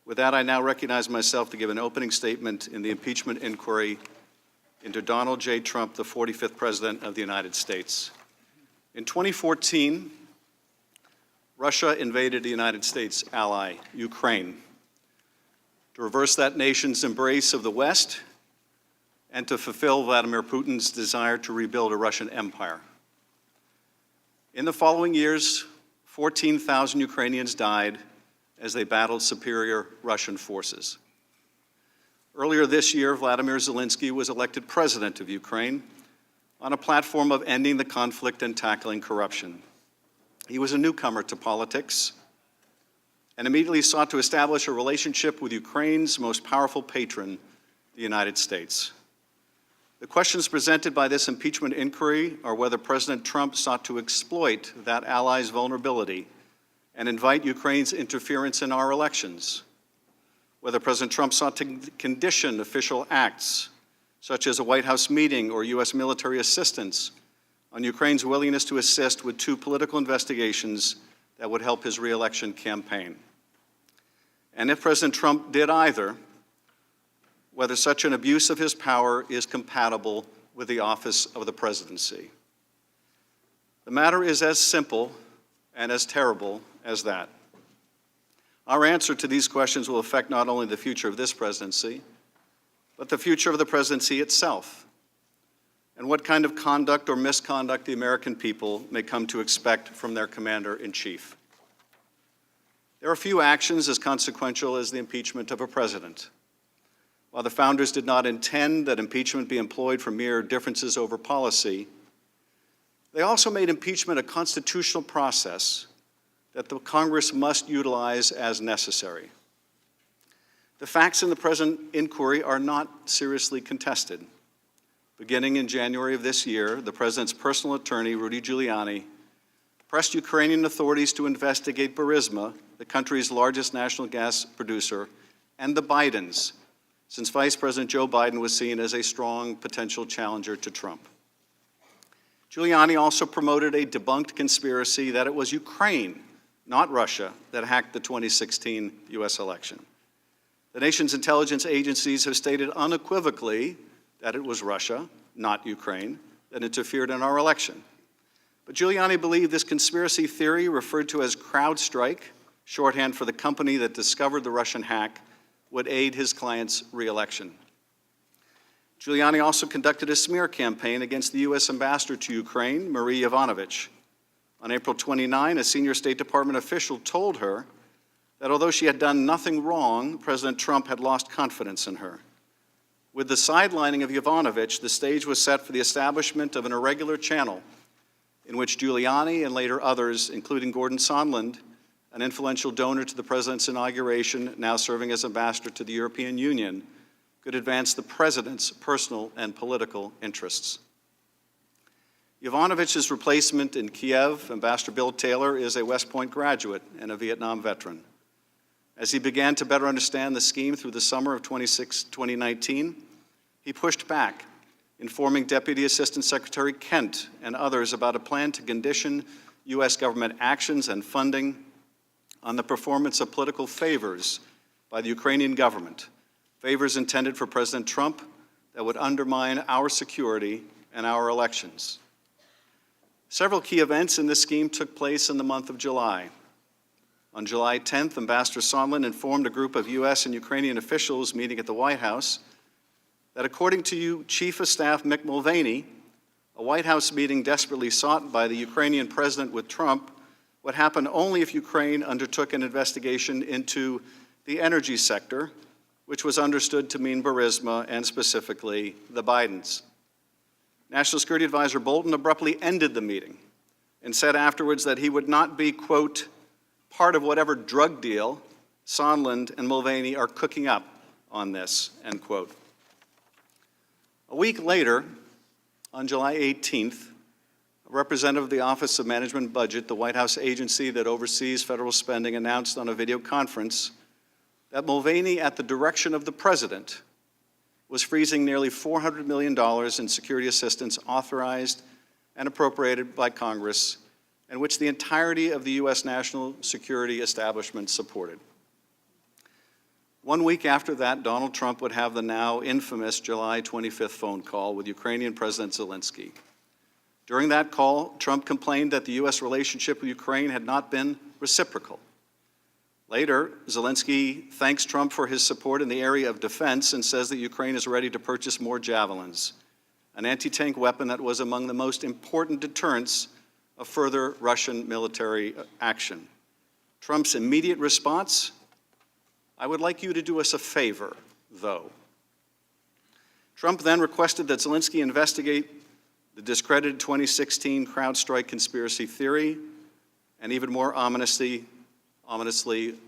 With that, I now recognize myself to give an opening statement in the impeachment inquiry into Donald J. Trump, the 45th President of the United States. In 2014, Russia invaded the United States ally, Ukraine, to reverse that nation's embrace of the West and to fulfill Vladimir Putin's desire to rebuild a Russian empire. In the following years, 14,000 Ukrainians died as they battled superior Russian forces. Earlier this year, Vladimir Zelensky was elected president of Ukraine on a platform of ending the conflict and tackling corruption. He was a newcomer to politics and immediately sought to establish a relationship with Ukraine's most powerful patron, the United States. The questions presented by this impeachment inquiry are whether President Trump sought to exploit that ally's vulnerability and invite Ukraine's interference in our elections, whether President Trump sought to condition official acts, such as a White House meeting or U.S. military assistance, on Ukraine's willingness to assist with 2 political investigations that would help his re-election campaign. And if President Trump did either, whether such an abuse of his power is compatible with the office of the presidency. The matter is as simple and as terrible as that. Our answer to these questions will affect not only the future of this presidency, but the future of the presidency itself, and what kind of conduct or misconduct the American people may come to expect from their commander-in-chief. There are few actions as consequential as the impeachment of a president. While the founders did not intend that impeachment be employed for mere differences over policy, they also made impeachment a constitutional process that the Congress must utilize as necessary. The facts in the present inquiry are not seriously contested. Beginning in January of this year, the President's personal attorney, Rudy Giuliani, pressed Ukrainian authorities to investigate Burisma, the country's largest natural gas producer, and the Bidens, since Vice President Joe Biden was seen as a strong potential challenger to Trump. Giuliani also promoted a debunked conspiracy that it was Ukraine, not Russia, that hacked the 2016 U.S. election. The nation's intelligence agencies have stated unequivocally that it was Russia, not Ukraine, that interfered in our election. But Giuliani believed this conspiracy theory, referred to as CrowdStrike, shorthand for the company that discovered the Russian hack, would aid his client's re-election. Giuliani also conducted a smear campaign against the U.S. ambassador to Ukraine, Marie Yovanovitch. On April 29, a senior State Department official told her that although she had done nothing wrong, President Trump had lost confidence in her. With the sidelining of Yovanovitch, the stage was set for the establishment of an irregular channel in which Giuliani and later others, including Gordon Sondland, an influential donor to the president's inauguration, now serving as ambassador to the European Union, could advance the president's personal and political interests. Yovanovitch's replacement in Kiev, Ambassador Bill Taylor, is a West Point graduate and a Vietnam veteran. As he began to better understand the scheme through the summer of 2019, he pushed back, informing Deputy Assistant Secretary Kent and others about a plan to condition U.S. government actions and funding on the performance of political favors by the Ukrainian government, favors intended for President Trump that would undermine our security and our elections. Several key events in this scheme took place in the month of July. On July 10th, Ambassador Sondland informed a group of U.S. and Ukrainian officials meeting at the White House that according to Chief of Staff Mick Mulvaney, a White House meeting desperately sought by the Ukrainian president with Trump would happen only if Ukraine undertook an investigation into the energy sector, which was understood to mean Burisma and specifically the Bidens. National Security Advisor Bolton abruptly ended the meeting and said afterwards that he would not be, quote, part of whatever drug deal Sondland and Mulvaney are cooking up on this, end quote. A week later, on July 18th, a representative of the Office of Management and Budget, the White House agency that oversees federal spending, announced on a video conference that Mulvaney, at the direction of the president, was freezing nearly $400 million in security assistance authorized and appropriated by Congress, and which the entirety of the U.S. national security establishment supported. 1 week after that, Donald Trump would have the now infamous July 25th phone call with Ukrainian President Zelensky. During that call, Trump complained that the U.S. relationship with Ukraine had not been reciprocal. Later, Zelensky thanks Trump for his support in the area of defense and says that Ukraine is ready to purchase more javelins, an anti-tank weapon that was among the most important deterrents of further Russian military action. Trump's immediate response: "I would like you to do us a favor, though." Trump then requested that Zelensky investigate the discredited 2016 CrowdStrike conspiracy theory and, even more ominously,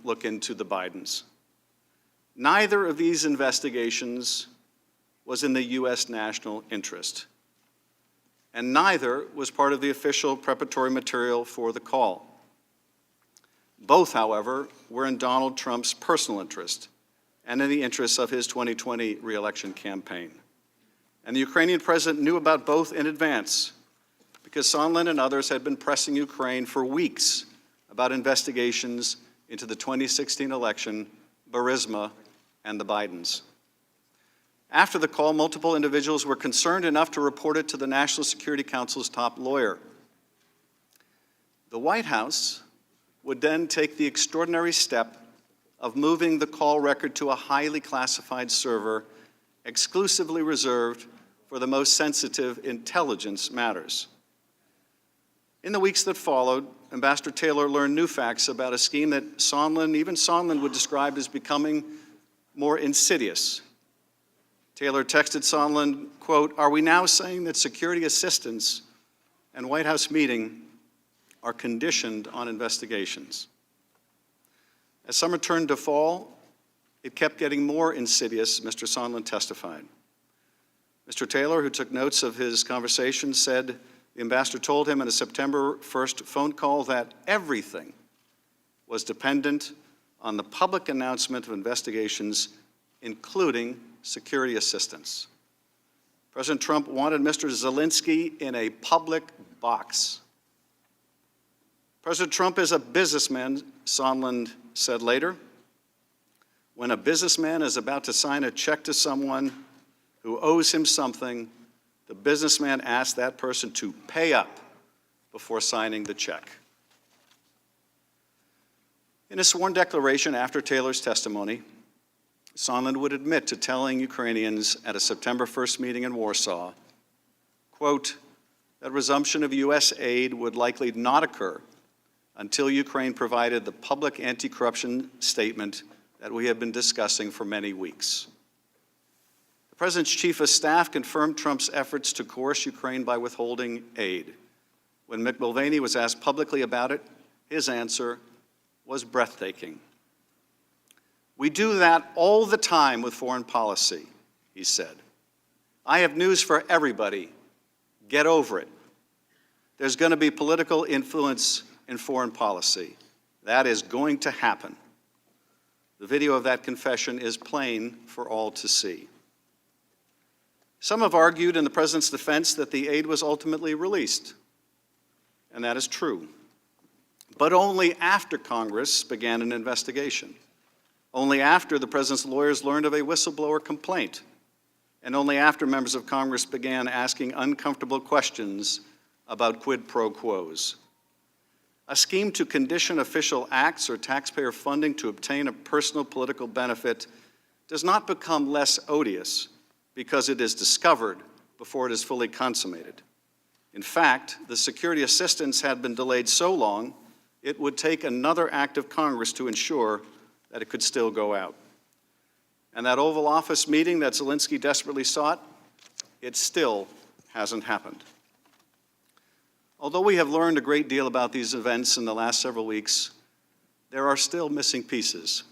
look into the Bidens. Neither of these investigations was in the U.S. national interest, and neither was part of the official preparatory material for the call. Both, however, were in Donald Trump's personal interest and in the interests of his 2020 re-election campaign. And the Ukrainian president knew about both in advance, because Sondland and others had been pressing Ukraine for weeks about investigations into the 2016 election, Burisma, and the Bidens. After the call, multiple individuals were concerned enough to report it to the National Security Council's top lawyer. The White House would then take the extraordinary step of moving the call record to a highly classified server exclusively reserved for the most sensitive intelligence matters. In the weeks that followed, Ambassador Taylor learned new facts about a scheme that even Sondland would describe as becoming more insidious. Taylor texted Sondland, quote, "Are we now saying that security assistance and White House meeting are conditioned on investigations?" As summer turned to fall, it kept getting more insidious, Mr. Sondland testified. Mr. Taylor, who took notes of his conversation, said the ambassador told him in a September 1st phone call that everything was dependent on the public announcement of investigations, including security assistance. President Trump wanted Mr. Zelensky in a public box. President Trump is a businessman, Sondland said later. When a businessman is about to sign a check to someone who owes him something, the businessman asks that person to pay up before signing the check. In a sworn declaration after Taylor's testimony, Sondland would admit to telling Ukrainians at a September 1st meeting in Warsaw, quote, that resumption of U.S. aid would likely not occur until Ukraine provided the public anti-corruption statement that we have been discussing for many weeks. The President's Chief of Staff confirmed Trump's efforts to coerce Ukraine by withholding aid. When Mick Mulvaney was asked publicly about it, his answer was breathtaking. "We do that all the time with foreign policy," he said. "I have news for everybody. Get over it. There's going to be political influence in foreign policy. That is going to happen." The video of that confession is plain for all to see. Some have argued in the President's defense that the aid was ultimately released, and that is true, but only after Congress began an investigation, only after the President's lawyers learned of a whistleblower complaint, and only after members of Congress began asking uncomfortable questions about quid pro quos. A scheme to condition official acts or taxpayer funding to obtain a personal political benefit does not become less odious because it is discovered before it is fully consummated. In fact, the security assistance had been delayed so long, it would take another act of Congress to ensure that it could still go out. And that Oval Office meeting that Zelensky desperately sought, it still hasn't happened. Although we have learned a great deal about these events in the last several weeks, there are still missing pieces.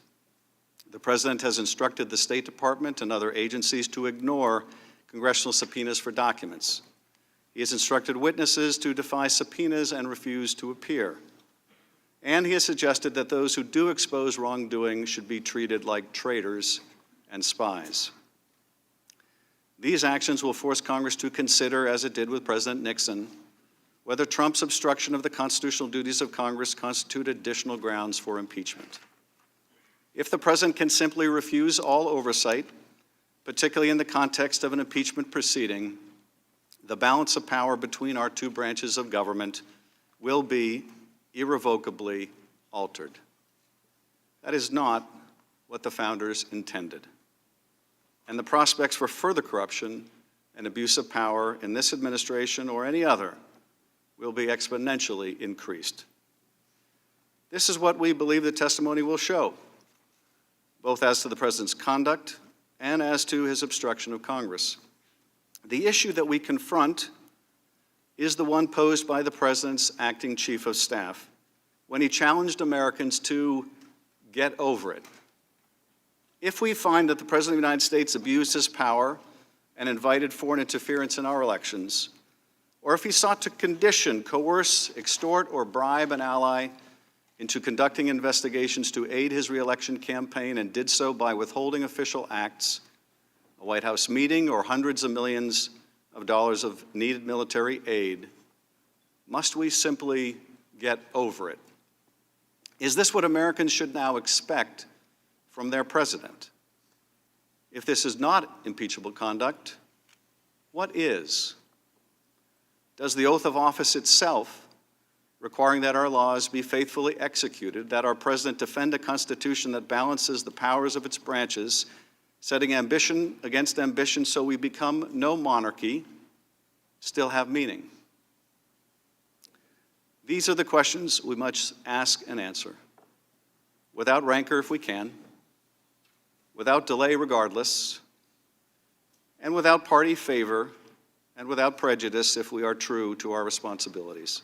The President has instructed the State Department and other agencies to ignore congressional subpoenas for documents. He has instructed witnesses to defy subpoenas and refuse to appear. And he has suggested that those who do expose wrongdoing should be treated like traitors and spies. These actions will force Congress to consider, as it did with President Nixon, whether Trump's obstruction of the constitutional duties of Congress constitute additional grounds for impeachment. If the president can simply refuse all oversight, particularly in the context of an impeachment proceeding, the balance of power between our two branches of government will be irrevocably altered. That is not what the founders intended. And the prospects for further corruption and abuse of power in this administration or any other will be exponentially increased. This is what we believe the testimony will show, both as to the president's conduct and as to his obstruction of Congress. The issue that we confront is the one posed by the president's acting chief of staff when he challenged Americans to get over it. If we find that the President of the United States abused his power and invited foreign interference in our elections, or if he sought to condition, coerce, extort, or bribe an ally into conducting investigations to aid his reelection campaign and did so by withholding official acts, a White House meeting, or hundreds of millions of dollars of needed military aid, must we simply get over it? Is this what Americans should now expect from their president? If this is not impeachable conduct, what is? Does the oath of office itself, requiring that our laws be faithfully executed, that our president defend a constitution that balances the powers of its branches, setting ambition against ambition so we become no monarchy, still have meaning? These are the questions we must ask and answer, without rancor if we can, without delay regardless, and without party favor and without prejudice if we are true to our responsibilities.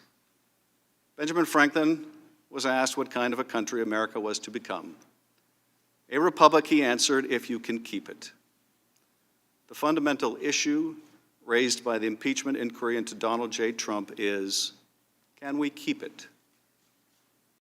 Benjamin Franklin was asked what kind of a country America was to become. A republic, he answered, if you can keep it. The fundamental issue raised by the impeachment inquiry into Donald J. Trump is, can we keep it?